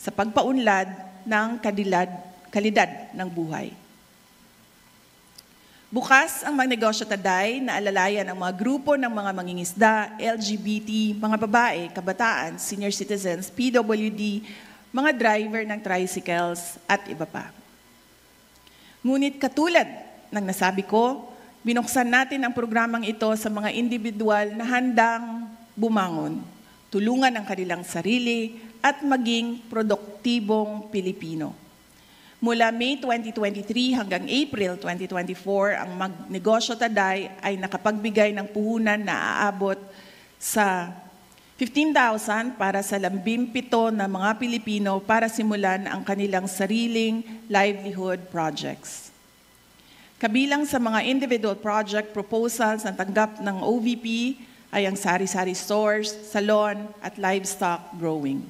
sa pagpaunlad ng kalidad ng buhay. Bukas ang Magnegosyo Taday na alalayan ang mga grupo ng mga mangingisda, LGBT, mga babae, kabataan, senior citizens, PWD, mga driver ng tricycles at iba pa. Ngunit katulad ng nasabi ko, binuksan natin ang programang ito sa mga individual na handang bumangon, tulungan ang kanilang sarili at maging produktibong Pilipino. Mula May 2023 hanggang April 2024, ang Magnegosyo Taday ay nakapagbigay ng puhunan na aabot sa 15,000 para sa 17 na mga Pilipino para simulan ang kanilang sariling livelihood projects. Kabilang sa mga individual project proposals na tanggap ng OVP ay ang sari-sari stores, salon at livestock growing.